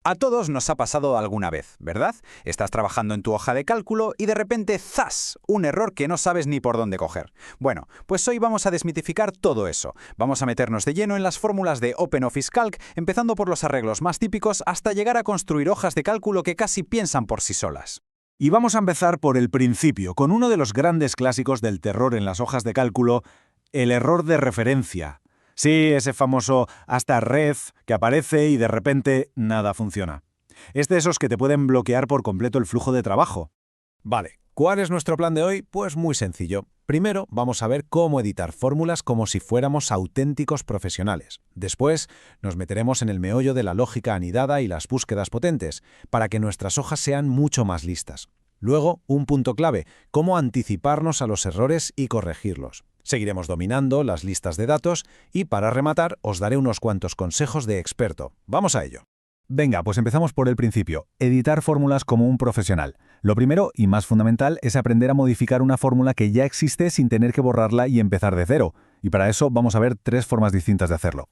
A todos nos ha pasado alguna vez, ¿verdad? Estás trabajando en tu hoja de cálculo y de repente ¡zas! Un error que no sabes ni por dónde coger. Bueno, pues hoy vamos a desmitificar todo eso. Vamos a meternos de lleno en las fórmulas de OpenOffice Calc, empezando por los arreglos más típicos hasta llegar a construir hojas de cálculo que casi piensan por sí solas. Y vamos a empezar por el principio, con uno de los grandes clásicos del terror en las hojas de cálculo, el error de referencia. Sí, ese famoso hasta ref que aparece y de repente nada funciona. Es de esos que te pueden bloquear por completo el flujo de trabajo. Vale, ¿cuál es nuestro plan de hoy? Pues muy sencillo. Primero vamos a ver cómo editar fórmulas como si fuéramos auténticos profesionales. Después nos meteremos en el meollo de la lógica anidada y las búsquedas potentes, para que nuestras hojas sean mucho más listas. Luego, un punto clave, cómo anticiparnos a los errores y corregirlos. Seguiremos dominando las listas de datos y, para rematar, os daré unos cuantos consejos de experto. ¡Vamos a ello! Venga, pues empezamos por el principio. Editar fórmulas como un profesional. Lo primero y más fundamental es aprender a modificar una fórmula que ya existe sin tener que borrarla y empezar de cero. Y para eso vamos a ver 3 formas distintas de hacerlo.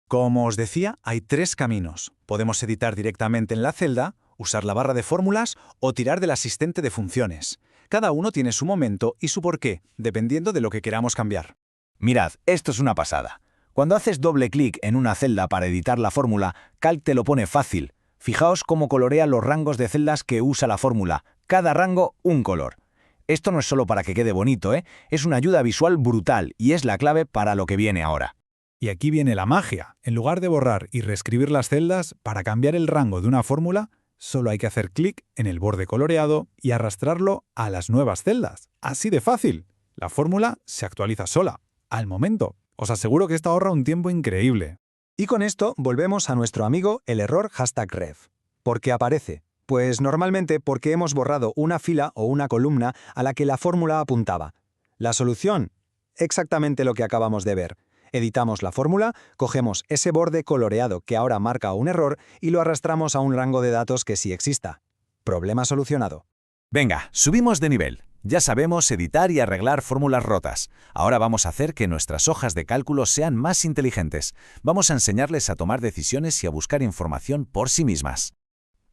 Como os decía, hay 3 caminos. Podemos editar directamente en la celda, usar la barra de fórmulas o tirar del asistente de funciones. Cada uno tiene su momento y su porqué, dependiendo de lo que queramos cambiar. Mirad, esto es una pasada. Cuando haces doble clic en una celda para editar la fórmula, Calc te lo pone fácil. Fijaos cómo colorea los rangos de celdas que usa la fórmula. Cada rango, un color. Esto no es solo para que quede bonito, es una ayuda visual brutal y es la clave para lo que viene ahora. Y aquí viene la magia. En lugar de borrar y reescribir las celdas, para cambiar el rango de una fórmula, solo hay que hacer clic en el borde coloreado y arrastrarlo a las nuevas celdas. Así de fácil. La fórmula se actualiza sola, al momento. Os aseguro que esto ahorra un tiempo increíble. Y con esto volvemos a nuestro amigo el error #ref. ¿Por qué aparece? Pues normalmente porque hemos borrado una fila o una columna a la que la fórmula apuntaba. La solución, exactamente lo que acabamos de ver. Editamos la fórmula, cogemos ese borde coloreado que ahora marca un error y lo arrastramos a un rango de datos que sí exista. Problema solucionado. Venga, subimos de nivel. Ya sabemos editar y arreglar fórmulas rotas. Ahora vamos a hacer que nuestras hojas de cálculo sean más inteligentes. Vamos a enseñarles a tomar decisiones y a buscar información por sí mismas.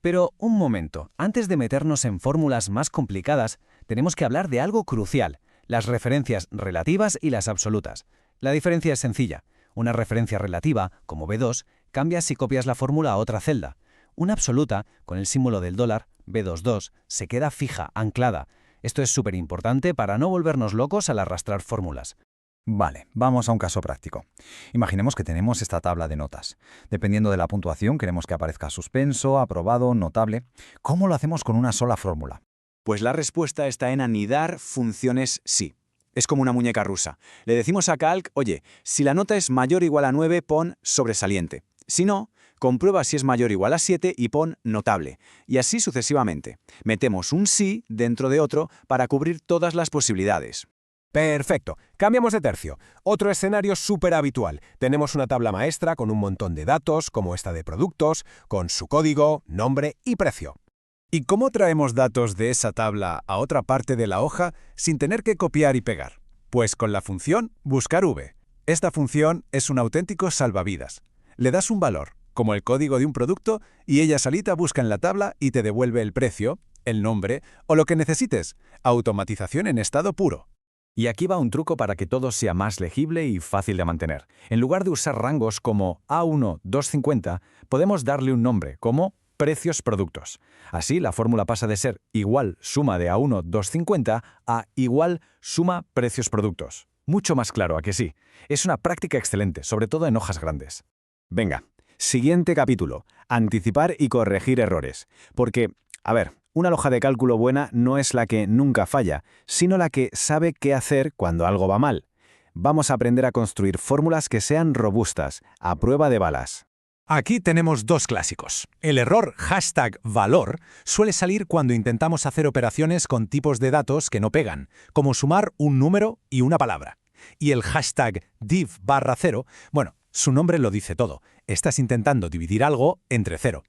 Pero un momento, antes de meternos en fórmulas más complicadas, tenemos que hablar de algo crucial, las referencias relativas y las absolutas. La diferencia es sencilla. Una referencia relativa, como B2, cambia si copias la fórmula a otra celda. Una absoluta, con el símbolo del dólar, B22, se queda fija, anclada. Esto es súper importante para no volvernos locos al arrastrar fórmulas. Vale, vamos a un caso práctico. Imaginemos que tenemos esta tabla de notas. Dependiendo de la puntuación, queremos que aparezca suspenso, aprobado, notable. ¿Cómo lo hacemos con una sola fórmula? Pues la respuesta está en anidar funciones sí. Es como una muñeca rusa. Le decimos a Calc, oye, si la nota es mayor o igual a 9, pon sobresaliente. Si no, comprueba si es mayor o igual a 7 y pon notable. Y así sucesivamente. Metemos un sí dentro de otro para cubrir todas las posibilidades. Perfecto. Cambiamos de tercio. Otro escenario súper habitual. Tenemos una tabla maestra con un montón de datos, como esta de productos, con su código, nombre y precio. ¿Y cómo traemos datos de esa tabla a otra parte de la hoja sin tener que copiar y pegar? Pues con la función buscar_v. Esta función es un auténtico salvavidas. Le das un valor, como el código de un producto, y ella solita busca en la tabla y te devuelve el precio, el nombre o lo que necesites. Automatización en estado puro. Y aquí va un truco para que todo sea más legible y fácil de mantener. En lugar de usar rangos como A1, 250, podemos darle un nombre como precios productos. Así, la fórmula pasa de ser igual suma de A1, 250 a igual suma precios productos. Mucho más claro, ¿a que sí? Es una práctica excelente, sobre todo en hojas grandes. Venga, siguiente capítulo. Anticipar y corregir errores. Porque, una hoja de cálculo buena no es la que nunca falla, sino la que sabe qué hacer cuando algo va mal. Vamos a aprender a construir fórmulas que sean robustas, a prueba de balas. Aquí tenemos 2 clásicos. El error #valor suele salir cuando intentamos hacer operaciones con tipos de datos que no pegan, como sumar un número y una palabra. Y el #div_0, su nombre lo dice todo. Estás intentando dividir algo entre 0.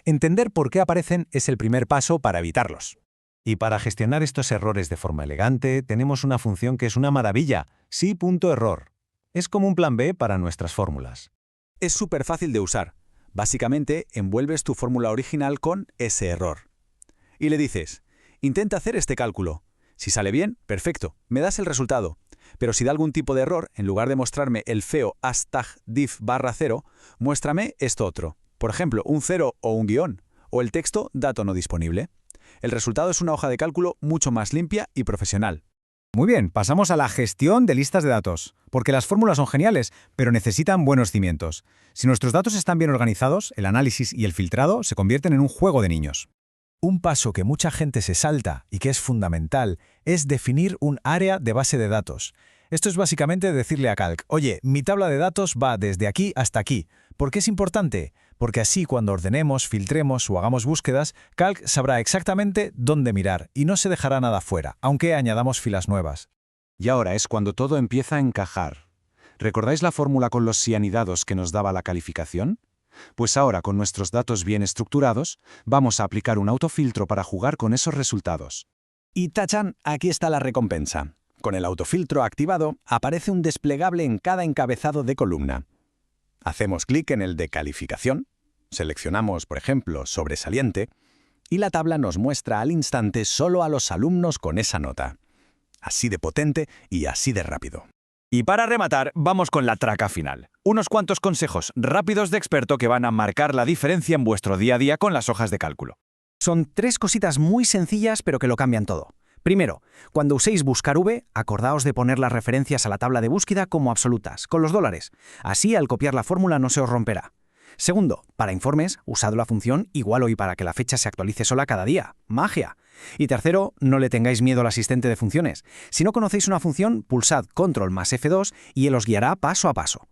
Entender por qué aparecen es el primer paso para evitarlos. Y para gestionar estos errores de forma elegante, tenemos una función que es una maravilla, sí.error. Es como un plan B para nuestras fórmulas. Es súper fácil de usar. Básicamente, envuelves tu fórmula original con ese error. Y le dices, intenta hacer este cálculo. Si sale bien, perfecto, me das el resultado. Pero si da algún tipo de error, en lugar de mostrarme el feo #diff/0, muéstrame esto otro. Por ejemplo, un 0 o un guión, o el texto dato no disponible. El resultado es una hoja de cálculo mucho más limpia y profesional. Muy bien, pasamos a la gestión de listas de datos, porque las fórmulas son geniales, pero necesitan buenos cimientos. Si nuestros datos están bien organizados, el análisis y el filtrado se convierten en un juego de niños. Un paso que mucha gente se salta y que es fundamental es definir un área de base de datos. Esto es básicamente decirle a Calc, oye, mi tabla de datos va desde aquí hasta aquí. ¿Por qué es importante? Porque así cuando ordenemos, filtremos o hagamos búsquedas, Calc sabrá exactamente dónde mirar y no se dejará nada fuera, aunque añadamos filas nuevas. Y ahora es cuando todo empieza a encajar. ¿Recordáis la fórmula con los cianidados que nos daba la calificación? Pues ahora, con nuestros datos bien estructurados, vamos a aplicar un autofiltro para jugar con esos resultados. Y tachan, aquí está la recompensa. Con el autofiltro activado, aparece un desplegable en cada encabezado de columna. Hacemos clic en el de calificación, seleccionamos, por ejemplo, sobresaliente, y la tabla nos muestra al instante solo a los alumnos con esa nota. Así de potente y así de rápido. Y para rematar, vamos con la traca final. Unos cuantos consejos rápidos de experto que van a marcar la diferencia en vuestro día a día con las hojas de cálculo. Son 3 cositas muy sencillas pero que lo cambian todo. Primero, cuando uséis buscar V, acordaos de poner las referencias a la tabla de búsqueda como absolutas, con los dólares. Así, al copiar la fórmula no se os romperá. Segundo, para informes, usad la función igual hoy para que la fecha se actualice sola cada día. ¡Magia! Y tercero, no le tengáis miedo al asistente de funciones. Si no conocéis una función, pulsad Control más F2 y él os guiará paso a paso.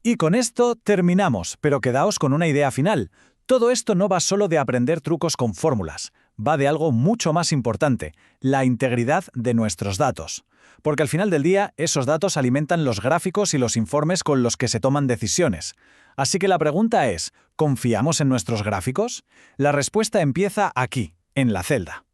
Y con esto terminamos, pero quedaos con una idea final. Todo esto no va solo de aprender trucos con fórmulas, va de algo mucho más importante, la integridad de nuestros datos. Porque al final del día, esos datos alimentan los gráficos y los informes con los que se toman decisiones. Así que la pregunta es, ¿confiamos en nuestros gráficos? La respuesta empieza aquí, en la celda.